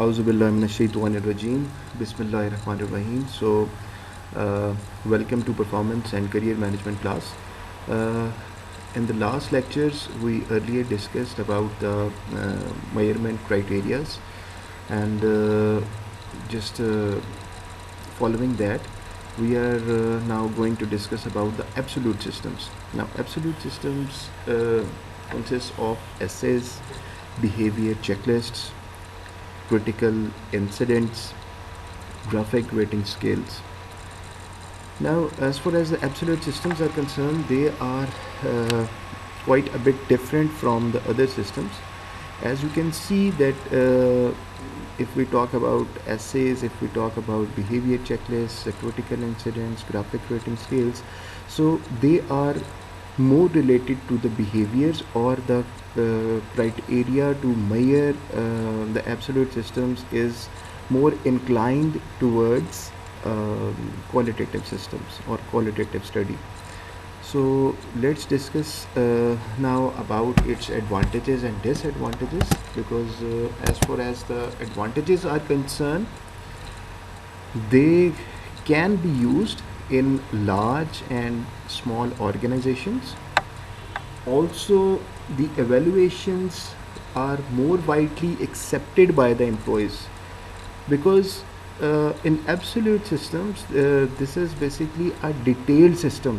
Auzu billahi minash shaitanir rajim. Bismillahir rahmanir rahim. Welcome to Performance and Career Management class. Uh, in the last lectures, we earlier discussed about the measurement criterias, and just following that, we are now going to discuss about the absolute systems. Now, absolute systems consist of essays, behavior checklists, critical incidents, graphic rating scales. Now, as far as the absolute systems are concerned, they are quite a bit different from the other systems. As you can see that if we talk about essays, if we talk about behavior checklists, critical incidents, graphic rating scales, so they are more related to the behaviors or the criteria to measure the absolute systems is more inclined towards qualitative systems or qualitative study. So let's discuss now about its advantages and disadvantages, because as far as the advantages are concerned, they can be used in large and small organizations. Also, the evaluations are more widely accepted by the employees, because in absolute systems this is basically a detailed system.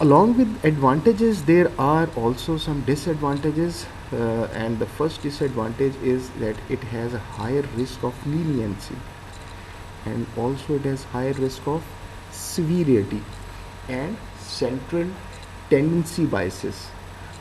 Along with advantages, there are also some disadvantages, and the first disadvantage is that it has a higher risk of leniency, and also it has higher risk of severity and central tendency biases.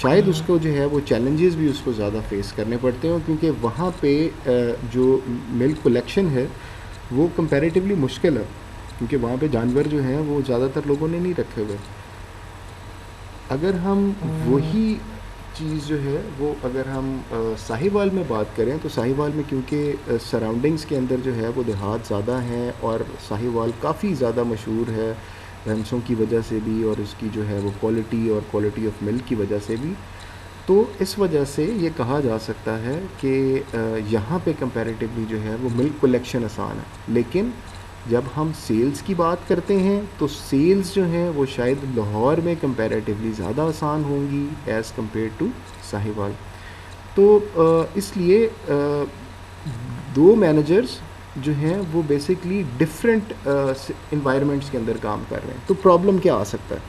شاید اس کو جو ہے وہ challenges بھی اس کو زیادہ face کرنے پڑتے ہیں، کیونکہ وہاں پہ جو ملک کلیکشن ہے وہ کمپیریٹیولی مشکل ہے، کیونکہ وہاں پہ جانور جو ہیں وہ زیادہ تر لوگوں نے نہیں رکھے ہوئے. اگر ہم وہی چیز جو ہے وہ اگر ہم ساہیوال میں بات کریں تو ساہیوال میں کیونکہ سراؤنڈنگس کے اندر جو ہے وہ دیہات زیادہ ہیں، اور ساہیوال کافی زیادہ مشہور ہے بھینسوں کی وجہ سے بھی، اور اس کی جو ہے وہ کوالٹی اور کوالٹی آف ملک کی وجہ سے بھی. تو اس وجہ سے یہ کہا جا سکتا ہے کہ یہاں پہ کمپیریٹیولی جو ہے وہ ملک کلیکشن آسان ہے. لیکن جب ہم سیلز کی بات کرتے ہیں تو سیلز جو ہیں وہ شاید لاہور میں کمپیریٹیولی زیادہ آسان ہوں گی ایز کمپیئر ٹو ساہیوال. تو اس لیے دو مینیجرز جو ہیں وہ بیسکلی ڈفرینٹ انوائرمنٹس کے اندر کام کر رہے ہیں. تو پرابلم کیا آ سکتا ہے؟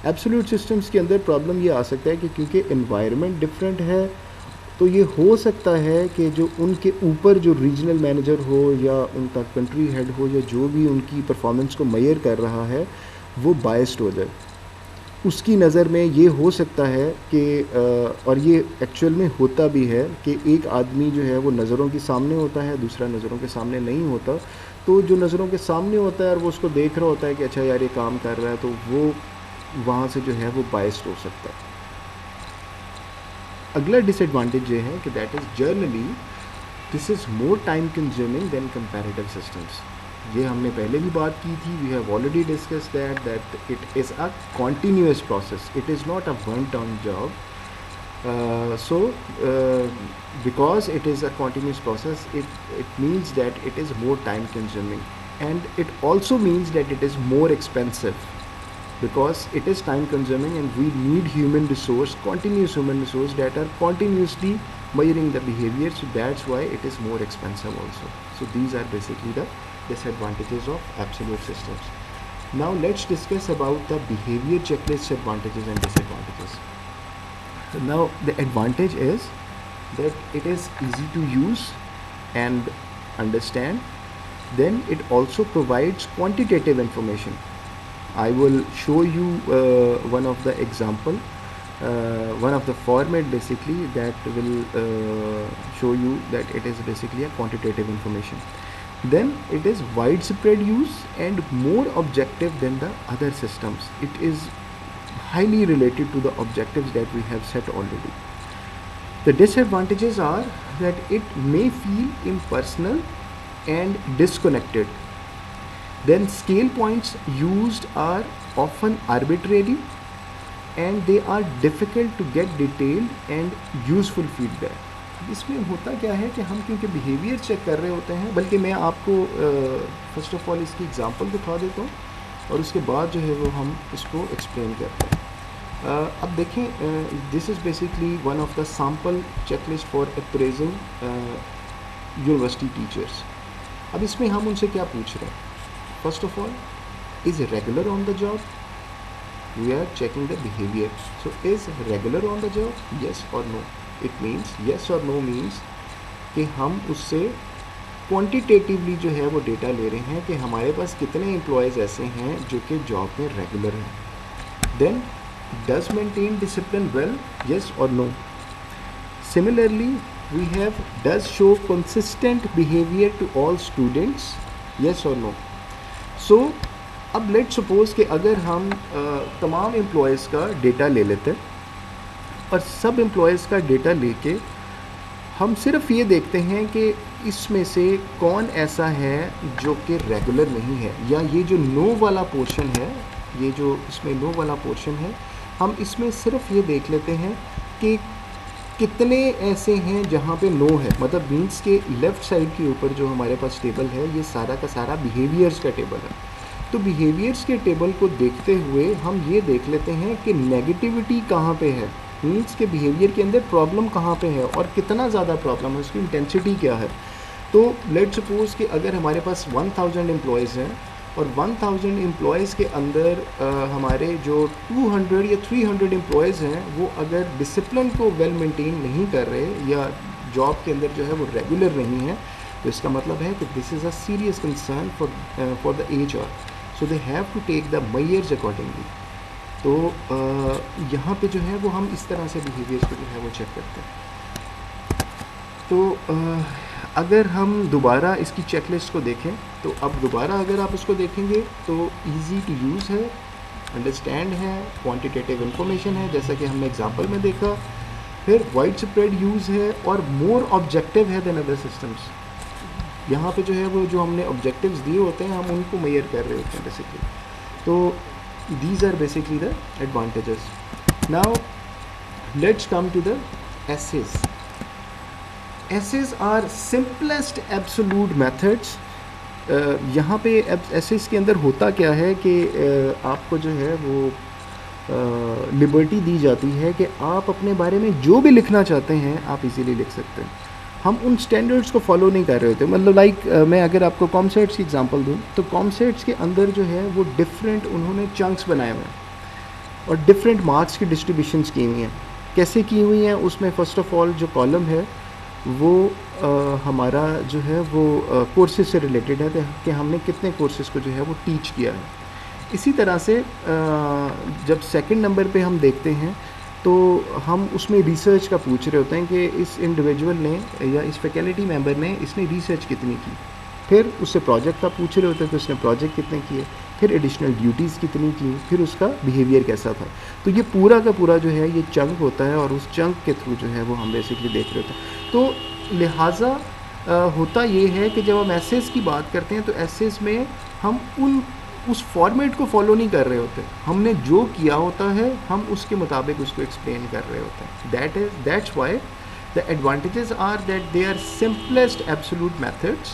ایبسولوٹ سسٹمز کے اندر پرابلم یہ آ سکتا ہے کہ کیونکہ انوائرمنٹ ڈفرینٹ ہے، تو یہ ہو سکتا ہے کہ جو ان کے اوپر جو ریجنل مینیجر ہو یا ان کا کنٹری ہیڈ ہو یا جو بھی ان کی پرفارمنس کو میئر کر رہا ہے وہ بائسڈ ہو جائے. اس کی نظر میں یہ ہو سکتا ہے کہ اور یہ ایکچوئل میں ہوتا بھی ہے کہ ایک آدمی جو ہے وہ نظروں کے سامنے ہوتا ہے، دوسرا نظروں کے سامنے نہیں ہوتا. تو جو نظروں کے سامنے ہوتا ہے اور وہ اس کو دیکھ رہا ہوتا ہے کہ اچھا یار یہ کام کر رہا ہے، تو وہ وہاں سے جو ہے وہ بائسڈ ہو سکتا ہے. اگلا ڈس ایڈوانٹیج یہ ہے کہ that is generally this is more time consuming than comparative systems. یہ ہم نے پہلے بھی بات کی تھی، we have already discussed that it is a continuous process, it is not a one time job. So because it is a continuous process, it means that it is more time consuming, and it also means that it is more expensive, because it is time consuming and we need continuous human resource that are continuously measuring the behavior. So that's why it is more expensive also. So these are basically the disadvantages of absolute systems. Now let's discuss about the behavior checklist advantages and disadvantages. Now the advantage is that it is easy to use and understand. Then it also provides quantitative information. I will show you one of the example, one of the format basically that will show you that it is basically a quantitative information. Then it is widespread use and more objective than the other systems. It is highly related to the objectives that we have set already. The disadvantages are that it may feel impersonal and disconnected. Then scale points used are often arbitrary and they are difficult to get detailed and useful feedback. اس میں ہوتا کیا ہے کہ ہم کیونکہ behaviour check کر رہے ہوتے ہیں، بلکہ میں آپ کو فرسٹ آف آل اس کی ایگزامپل دکھا دیتا ہوں اور اس کے بعد جو ہے وہ ہم اس کو ایکسپلین کرتے ہیں. اب دیکھیں، this is basically one of the sample check list for appraising university teachers. اب اس میں ہم ان سے کیا پوچھ رہے ہیں؟ First of all, is regular on the job? We are checking the behaviour. So is regular on the job, yes or no. It means yes or know means کہ ہم اس سے کوانٹیٹیولی جو ہے وہ ڈیٹا لے رہے ہیں کہ ہمارے پاس کتنے امپلائیز ایسے ہیں جو کہ جاب میں ریگولر ہیں. Then does maintain discipline well, yes or no. Similarly we have does show consistent behaviour to all students, yes or no. سو اب لیٹ سپوز کہ اگر ہم تمام امپلائیز کا ڈیٹا لے لیتے اور سب امپلائیز کا ڈیٹا لے کے ہم صرف یہ دیکھتے ہیں کہ اس میں سے کون ایسا ہے جو کہ ریگولر نہیں ہے، یا یہ جو نو والا پورشن ہے، یہ جو اس میں نو والا پورشن ہے، ہم اس میں صرف یہ دیکھ لیتے ہیں کہ کتنے ایسے ہیں جہاں پہ نو ہے. مطلب مینس کے لیفٹ سائڈ کے اوپر جو ہمارے پاس ٹیبل ہے یہ سارا کا سارا بیہیویئرس کا ٹیبل ہے. تو بیہیویئرس کے ٹیبل کو دیکھتے ہوئے ہم یہ دیکھ لیتے ہیں کہ نیگیٹیوٹی کہاں پہ ہے، مینس کے بیہیویئر کے اندر پرابلم کہاں پہ ہے اور کتنا زیادہ پرابلم ہے، اس کی انٹینسٹی کیا ہے. تو لیٹ سپوز کہ اگر ہمارے پاس 1000 امپلائیز ہیں اور 1000 امپلائیز کے اندر ہمارے جو 200 یا 300 امپلائیز ہیں وہ اگر ڈسپلن کو ویل مینٹین نہیں کر رہے یا جاب کے اندر جو ہے وہ ریگولر نہیں ہے، تو اس کا مطلب ہے کہ this is a serious concern for the H R. So they have to take the measures accordingly. تو یہاں پہ جو ہے وہ ہم اس طرح سے بیہیویئرس کو جو ہے وہ چیک کرتے ہیں. تو اگر ہم دوبارہ اس کی چیک لسٹ کو دیکھیں تو اب دوبارہ اگر آپ اس کو دیکھیں گے تو ایزی ٹو یوز ہے, انڈرسٹینڈ ہے, کوانٹیٹیو انفارمیشن ہے جیسا کہ ہم نے ایگزامپل میں دیکھا, پھر وائڈ اسپریڈ یوز ہے اور مور آبجیکٹیو ہے دین ادر سسٹمس. یہاں پہ جو ہے وہ جو ہم نے آبجیکٹیوز دیے ہوتے ہیں ہم ان کو میئر کر رہے ہوتے ہیں بیسکلی. تو these are basically the advantages. Now let's come to the aces. Aces are simplest absolute methods. یہاں پہ ایسیز کے اندر ہوتا کیا ہے کہ آپ کو جو ہے وہ لبرٹی دی جاتی ہے کہ آپ اپنے بارے میں جو بھی لکھنا چاہتے ہیں آپ ایزیلی لکھ سکتے ہیں. ہم ان اسٹینڈرڈس کو فالو نہیں کر رہے ہوتے. مطلب لائک میں اگر آپ کو کامسیٹس کی ایگزامپل دوں تو کامسیٹس کے اندر جو ہے وہ ڈفرینٹ انہوں نے چنکس بنائے ہوئے ہیں اور ڈفرینٹ مارکس کی ڈسٹریبیوشنس کی ہوئی ہیں. کیسے کی ہوئی ہیں؟ اس میں فرسٹ آف آل جو کالم ہے وہ ہمارا جو ہے وہ کورسز سے ریلیٹڈ ہے کہ ہم نے کتنے کورسز کو جو ہے وہ ٹیچ کیا ہے. اسی طرح سے جب سیکنڈ نمبر پہ ہم دیکھتے ہیں تو ہم اس میں ریسرچ کا پوچھ رہے ہوتے ہیں کہ اس انڈیویجول نے یا اس فیکلٹی ممبر نے اس نے ریسرچ کتنی کی. پھر اس سے پروجیکٹ کا پوچھ رہے ہوتے ہیں کہ اس نے پروجیکٹ کتنے کیے, پھر ایڈیشنل ڈیوٹیز کتنی کی, پھر اس کا بیہیویئر کیسا تھا. تو یہ پورا کا پورا جو ہے یہ چنک ہوتا ہے اور اس چنک کے تھرو جو ہے وہ ہم بیسکلی دیکھ رہے ہوتے ہیں. تو لہٰذا ہوتا یہ ہے کہ جب ہم ایسیز کی بات کرتے ہیں تو ایسیز میں ہم اس فارمیٹ کو فالو نہیں کر رہے ہوتے. ہم نے جو کیا ہوتا ہے ہم اس کے مطابق اس کو ایکسپلین کر رہے ہوتے ہیں. That's why the advantages are that they are simplest absolute methods